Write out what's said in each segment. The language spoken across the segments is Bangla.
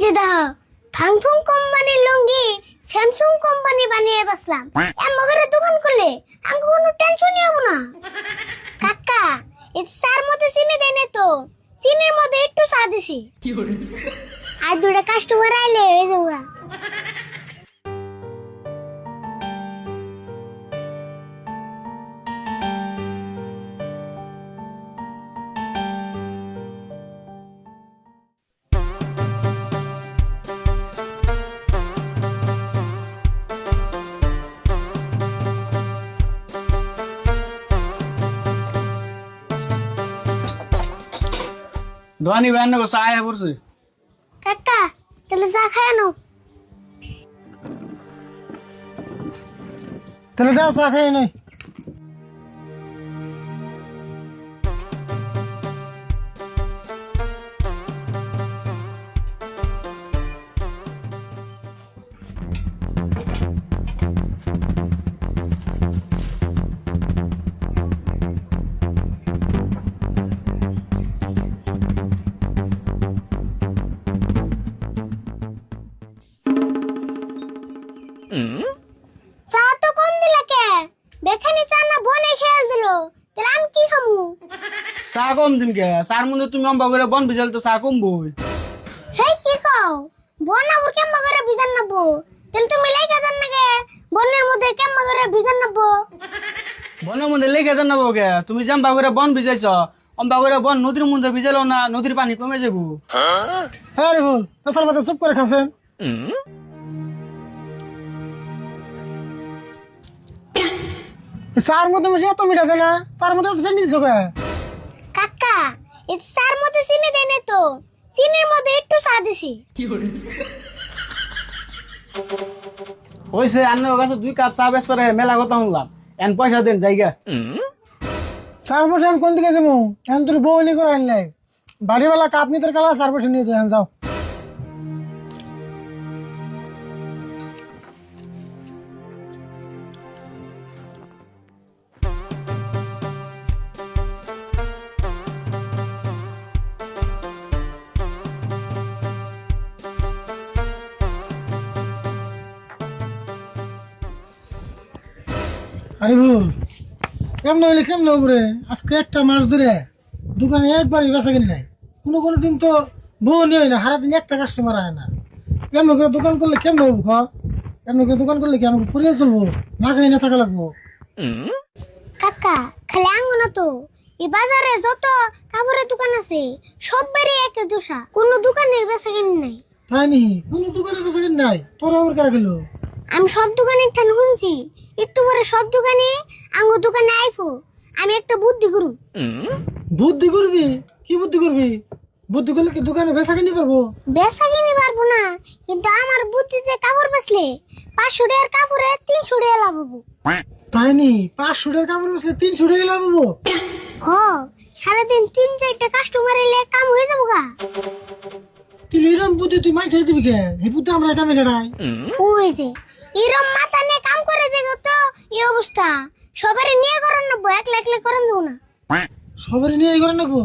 যে দেখো ফাংফুং কোম্পানির লুঙ্গি স্যামসাং কোম্পানি বানিয়ে বসলাম মগরে দোকান করলে আমাকে কোনো টেনশনই হবে না। কাকা এর সার মধ্যে চিনি দেয় না তো, চিনির মধ্যে একটু চা দিছি। আর দুটো কাস্টমার আইলে হয়ে যাওয়া। ধোয়ানি ব্যান গো চায় পড়ছে। কাকা তাহলে চা খায় আনো। তাহলে দাও চা খাই নয়। চা তো কম দিলা কে? বেখানি চা না বনে খেয়াল দিল, তাহলে আমি কি খামু? চা কম দিন কে? চার মধ্যে তুমি অম্বা করে বন বিজাল তো চা কমবই। হেই কি কও? বন আবার কেমন করে বিজান নাবো? তাহলে তুমি লাইকা দেন নাকি বনের মধ্যে কেমন করে বিজান নাবো? বনের মধ্যে লেগে যান না কে? তুমি জাম্বা করে বন বিজাইছ, অম্বা করে বন নদীর মধ্যে বিজালো না, নদীর পানি কমে যাবো। হ্যাঁ রে ভুল আসল মাথা চুপ করে খাচ্ছেন। চার মধ্যে মিশে এত মিঠা দেয় না, চার মধ্যে এত চিনি দিছো কে? কাকা এর চার মধ্যে চিনি দেয় না তো, চিনির মধ্যে একটু চা দিছি। হইছে আন্নের কাছে 2 কাপ চা বেশ করে মেলা কথা শুনলাম, এন পয়সা দেন জায়গা। চার বছর আমি কোন দিকে দেবো? এখন তোর বউ নি করে আনলাই বাড়িওয়ালা কাপ নিতে কালা 4 বছর নিয়ে যাও, যাও। আরে ভুল কেমন হইলে কেমন হবো রে? আজকে একটা মাস ধরে দোকানে একবারই বেচা কিনি নাই। কোনো দিন তো বউ নিয়ে না, সারা দিন একটা কাস্টমার আয় না। কেমন করে দোকান করলে কেমন হবো? কেমন করে দোকান করলে কি আমাকে পরিয়ে চলবো? না খাই না থাকা লাগবো। কাকা খালি আঙ্গো না তো, এই বাজারে যত কাপড়ের দোকান আছে সববারই একই দোষা, কোনো দোকানে বেচা কিনি নাই। তাই নি? কোনো দোকানে বেচা কিনি নাই? তোর আবার কারা গেল? আমি সব দোকানের ঠান শুনছি, একটু পরে সব দোকানে আঙ্গো দোকানে আইফো। আমি একটা বুদ্ধি করু। বুদ্ধি করবি? কি বুদ্ধি করবি? বুদ্ধি করলে কি দোকানে বেচা কিনি পারবো? বেচা কিনি পারবো না, কিন্তু আমার বুদ্ধিতে কাপড় বেচলে 500 টাকার কাপড়ে 300 টাকা লাভ হবো। তাই নি? 500 টাকার কাপড় বেচলে 300 টাকা লাভ হবো? হ, সারাদিন 3-4টা কাস্টমার এলে কাম হয়ে যাবো গা। তুই এরম বুদ্ধি তুই মাই ছেড়ে দিবি কে? এই বুদ্ধি আমরা কামে লড়াই। ওই যে এরম মাথা নিয়ে কাম করে দেখো তো এই অবস্থা। সবারই নিয়ে করার নেবো, একলা একলা করেন যাবো না। সবারই নিয়ে এই করে নেবো?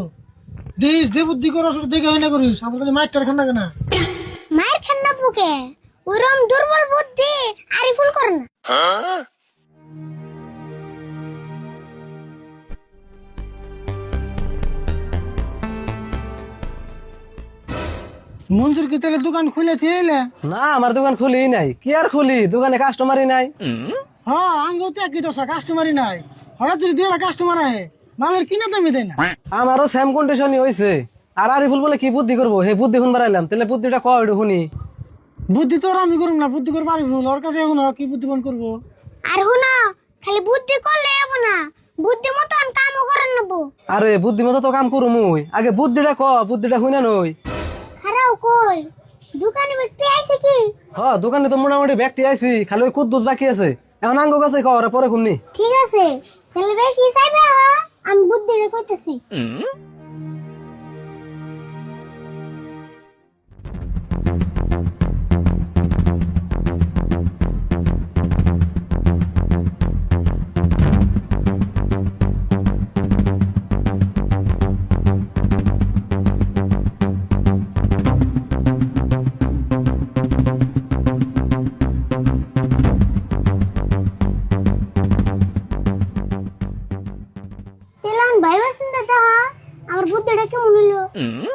দেশ যে বুদ্ধি করার সাথে দেখে হয় না করিস, আমার তাহলে মাইটার খান না কেনা? মায়ের খান না বুকে ওরম দুর্বল বুদ্ধি আরিফুল করে না। মঞ্জুর কি তাহলে দোকান খুলে এলে? না আমার দোকান খুলি নাই, কি আর খুলি, দোকানে কাস্টমারই নাই। হ্যাঁ আঙ্গো তো একই দশা, কাস্টমারই নাই। হঠাৎ যদি 1.5 কাস্টমার আহে মালের কিনা দামি দেয় না। আমারও সেম কন্ডিশনই হয়েছে। আর আরিফুল বলে কি বুদ্ধি করবো, হে বুদ্ধি শুনবার আইলাম, তাহলে বুদ্ধিটা কয় একটু শুনি। বুদ্ধি তো আর আমি করুম না, বুদ্ধি করে পারি ভুল ওর কাছে এখন কি বুদ্ধি বন করবো? আর হুনা খালি বুদ্ধি করলে হবে না, বুদ্ধি মতন কামও করেন নেবো। আরে বুদ্ধি মতো তো কাম করু মুই, আগে বুদ্ধিটা বুদ্ধিটা শুনে নই। খারাও কই দোকানে বিক্রি আইছে কি? দোকানে তো মোটামুটি ব্যাগটি আইছি, খালি ওই কুদ্দুস বাকি আছে। এখন আঙ্গ কাছে কওয়ার পরে শুননি। ঠিক আছে তাহলে ভাই কি চাইবে? আমি বুদ্ধিটা কইতেছি।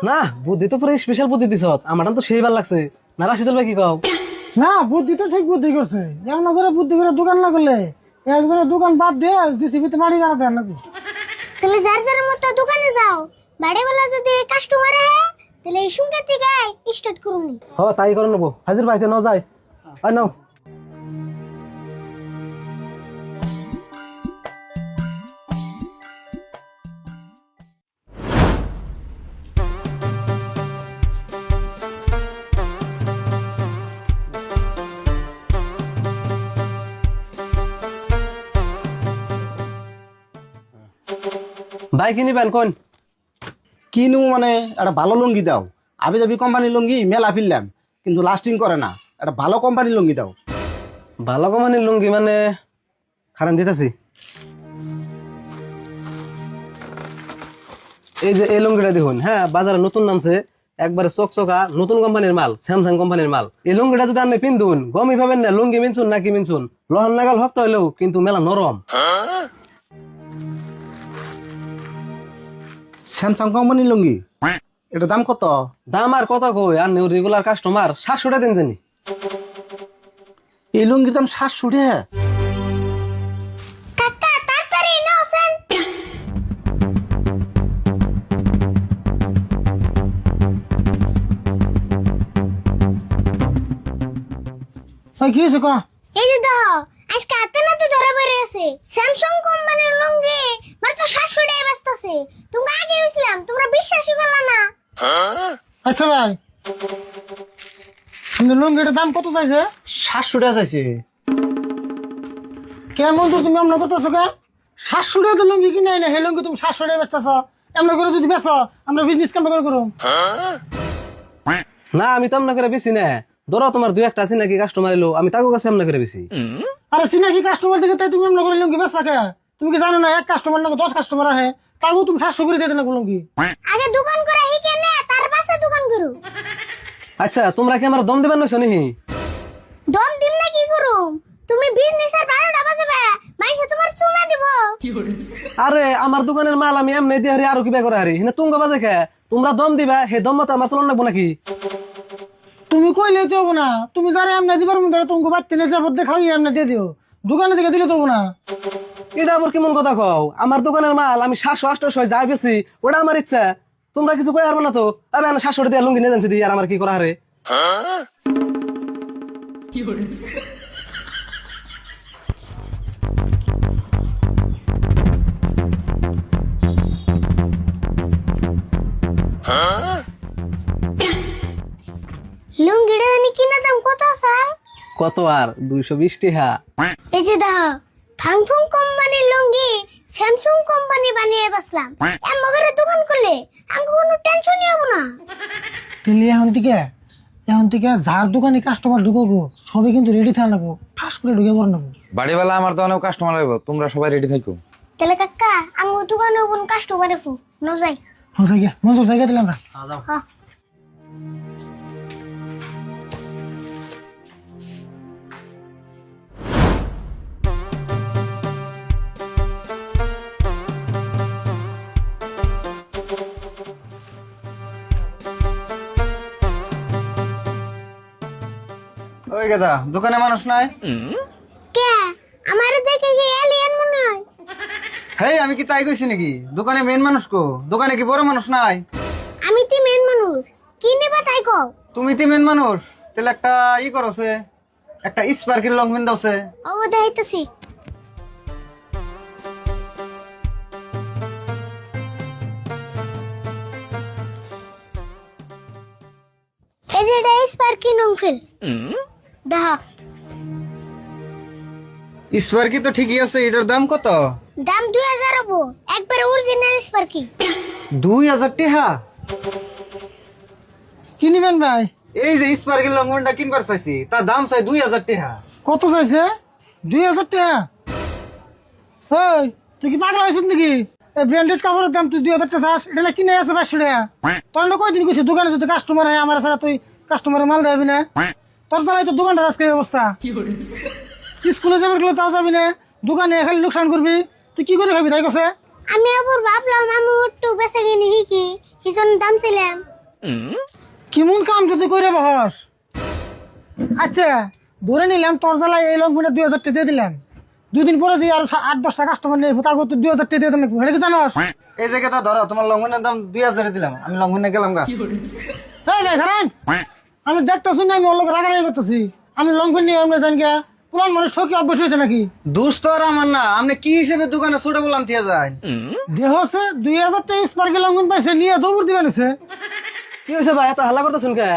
না বুদ্ধি তো পুরো স্পেশাল বুদ্ধি দিছ আমার তো সেই ভালো লাগছে না রাশিদুল ভাই কি কও না বুদ্ধি তো ঠিক বুদ্ধি করছে এমন করে বুদ্ধি করে দোকান না করলে একজনের দোকান বাদ দিয়ে জিসিবিতে মাটি গাড়া দেন লাগবে। তাহলে যার যার মতো দোকানে যাও, বাড়িওয়ালা যদি কাস্টমার আহে তাহলে এই সঙ্গে থেকে স্টার্ট করুনি। হ তাই করে নেবো হাজির ভাইতে নাও যায় আর নাও ভাই কিনিবেন কোন কিনু মানে একটা ভালো লুঙ্গি দাও। আবি যাবি কোম্পানির লুঙ্গি মেলা ফিরলাম কিন্তু লাস্টিং করে না, একটা ভালো কোম্পানির লুঙ্গি দাও। ভালো কোম্পানির লুঙ্গি মানে খারান দিতেছি এই যে এই লুঙ্গিটা দেখুন, হ্যাঁ বাজারে নতুন নামছে, একবারে চকচকা নতুন কোম্পানির মাল, স্যামসাং কোম্পানির মাল। এই লুঙ্গিটা যদি আপনি পিন্ধুন গমই পাবেন না লুঙ্গি মিনছুন নাকি মিনছুন, লহন লাগাল হক্ত হইলেও কিন্তু মেলা নরম। স্যামসাং কোম্পানির লুঙ্গি, এটা দাম কত? দাম আর কত কই, আর রেগুলার কাস্টমার 700 টাকা দিন জানি। এই লুঙ্গির দাম 700 টাকা? কাকা তাড়াতাড়ি নাও সেন। ওই কি হয়েছে ক? এই যে দেখো আজকে হাতে না তো ধরা বেরিয়ে আছে স্যামসাং কোম্পানির লুঙ্গি মাত্র 700 টাকায় বেচতাছে। তুমি আগে হইছিলাম, তোমরা বিশ্বাসই করলা না। আচ্ছা ভাই কিন্তু লুঙ্গিটার দাম কত চাইছে? 700 টাকা চাইছে। কেমন তো তুমি এমন করতেছো কে? 700 টাকা তো লুঙ্গি কিনে না, হে লুঙ্গি তুমি 700 টাকা বেচতেছ। এমন করে যদি বেচো আমরা বিজনেস কেমন করে করুম? না আমি তো এমন করে বেশি না, ধরো তোমার দুই একটা আছে নাকি কাস্টমার এলো, আমি তাকে কাছে এমন করে বেশি। আরে সিনাকি কাস্টমার দেখে তাই তুমি এমন করে লুঙ্গি বেচলা কে? তুমি কি জানো না এক কাস্টমার না 10 কাস্টমার আহে তাও তুমি 700 করে দিয়ে দেন লুঙ্গি? আগে দোকান করে হিকে নে, তার পাশে দোকান করু। আচ্ছা তোমরা কি আমার দম দিবেন নইছো নি? দম দিম না কি করুম? তুমি বিজনেসের 12টা বাজবে, মাইসে তোমার চুমা দিব। আরে আমার দোকানের মাল আমি এমনি দিয়ে হারি, আরো কিবা করে হারি হিনা তুঙ্গ বাজে খে, তোমরা দম দিবা হে দম মতো আমার চলন লাগবো নাকি? তুমি কইলে তো হবো না, তুমি যারা এমনি দিবার মধ্যে তুমি বাড়তে নেছে দেখাই এমনি দিয়ে দিও, দোকানে দিকে দিলে তো হবো না। এটা আবার কেমন কথা কও? আমার দোকানের মাল আমি 700-800 যাই বেশি, ওটা আমার ইচ্ছা, তোমরা কিছু কই পারবে না তো। আমি 700 দিয়ে লুঙ্গি নিয়ে যাচ্ছি দিয়ে আর আমার কি করা হারে? লুঙ্গিটা জানি কিনা দাম কত স্যার? কত আর 220 টাকা। এই যে দেখো ফাংফুং কোম্পানির লুঙ্গি স্যামসাং কোম্পানি বানিয়ে বসলাম। এমন করে দোকান করলে আমাকে কোনো টেনশনই হবে না। তুই এখন থেকে যার দোকানে কাস্টমার ঢুকবো সবাই কিন্তু রেডি থাকা লাগবো, ফাঁস করে ঢুকে পড় নেবো। বাড়িওয়ালা আমার দোকানেও কাস্টমার আসবো, তোমরা সবাই রেডি থাকো। তাহলে কাকা আমার দোকানে কোন কাস্টমারে ফু ন যাই। হচ্ছে গিয়া মন্দির জায়গা দিলাম না। হ্যাঁ ওই গেদা দোকানে মানুষ নাই? কে আমারে দেখে কি এলিয়েন মনে হয়? হেই আমি কি তাই কইছি নাকি? দোকানে মেন মানুষ কো? দোকানে কি বড় মানুষ নাই? আমি তি মেন মানুষ, কি নেবা তাই কও। তুমি তি মেন মানুষ, তাহলে একটা করছে, একটা স্পার্কের লং পেন দাওছে। ও দেখাইতেছি। এই যে এটা স্পার্কি নংফিল দেখা। স্পার্কি তো ঠিকই আছে, এটার দাম কত? দাম 2000 হবো, একবারে অরিজিনাল স্পার্কি। 2000 টাকা? কি নিবেন ভাই? এই যে স্পার্কের লং পেনটা কিনবার চাইছি, তার দাম চাই 2000 টাকা। কত চাইছে? 2000 টাকা? এই তুই কি পাগলা হয়েছিস নাকি? এই ব্র্যান্ডেড কাপড়ের দাম তুই 2000 টাকা চাস? এটা না কিনে আছে 500 টাকা। তোর না কয়দিন কইছিস দোকানে যদি কাস্টমার হয় আমার ছাড়া তুই কাস্টমারের মাল দেবি না? তোর জ্বালাই তো দোকানটা আজকে এই অবস্থা। স্কুলে যাবার গেলে তাও যাবি না, দোকানে খালি লোকসান করবি, তুই কি করে খাবি তাই কাছে? আমি আবার ভাবলাম আমি একটু বেঁচে কিনে হিকি, কি জন্য দাম ছিলাম। কেমন কাম যদি করে বহস? আচ্ছা ধরে নিলাম তোর জ্বালায় এই লঙ্ঘনে 2000 টাকা দিয়ে দিলাম, 2 দিন পরে যদি আরো 8-10টা কাস্টমার নেই তা করতে 2000 টাকা দিয়ে দিলাম, এটা কি জানোস? এই জায়গাটা ধরো, তোমার লঙ্ঘনের দাম 2000 দিলাম, আমি লঙ্ঘনে গেলাম গা। এই ভাই খারান, আমি দেখতেছি না আমি ওর লোক রাগারাগি করতেছি, আমি লঙ্ঘন নিয়ে আমরা জানি গা পুরান মানুষ ঠকি অভ্যাস হয়েছে নাকি? দোষ তো আর আমার না, আপনি কি হিসেবে দোকানে ছোট বললাম থিয়া যায়? দেহ হচ্ছে 2000 টাকা স্পার্কে লঙ্ঘন পাইছে নিয়ে দৌড় দিবেন কি হয়েছে ভাই এত হাল্লা করতেছেন কে?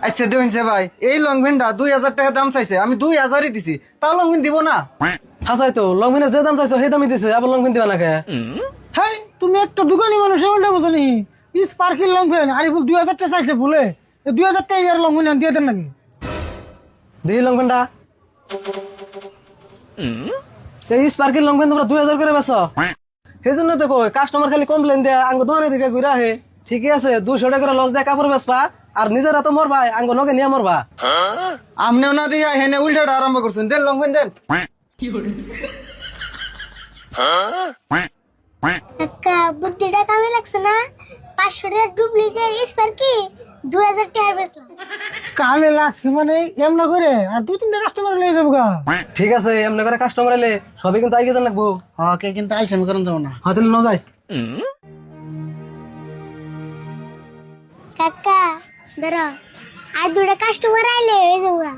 আচ্ছা দেখুনছে ভাই, এই লংপেনটা 2000 টাকা দাম চাইছে, আমি 2000ই দিছি, তাও লংপেন দিব না? হাসাই তো লংপিনের যে দাম চাইছো সেই দামই দিছে, আবার লংপিন দিবা না কে? হ্যাঁ তুমি একটা দোকানি মানুষ এমনটা বোঝো নি? স্পার্কিং লঙ্ঘন আরিফুল 2000 টাকা চাইছে বলে 2000 টাকা ইয়ার লঙ্ঘন দিয়ে দেন নাকি? দেখি লংপিনটা। এই স্পার্কিং লংপিন তোমরা 2000 করে বেছো? সেই জন্য তো কই কাস্টমার খালি কমপ্লেন দেয় আঙ্গ দোকানে দিকে ঘুরে আহে। ঠিকই আছে 200 টাকা করে লস দেয় কাপড় বেচবা আর নিজেরা তো মরবা, আঙ্গ নগে নিয়ে মরবা। আমনেও না দিয়া হেনে উল্টাটা আরম্ভ করছেন, দেন লংপেন দেন। কাকা বুদ্ধিটা কামে লাগছে না? 500 টাকার ডুপ্লিকেট স্পার্কি 2000 টাকার বেচলাম। কামে লাগছে মানে এমন করে আর 2-3টা কাস্টমার নিয়ে যাবো গা। ঠিক আছে এমনি করে কাস্টমার এলে সবই কিন্তু আইগে জান লাগবো। ওকে কিন্তু আইসেমি করেন যাবো না। হ্যাঁ তাহলে ন যায়। কাকা ধরো আর 2টা কাস্টমার আইলে হয়ে যাবো গা।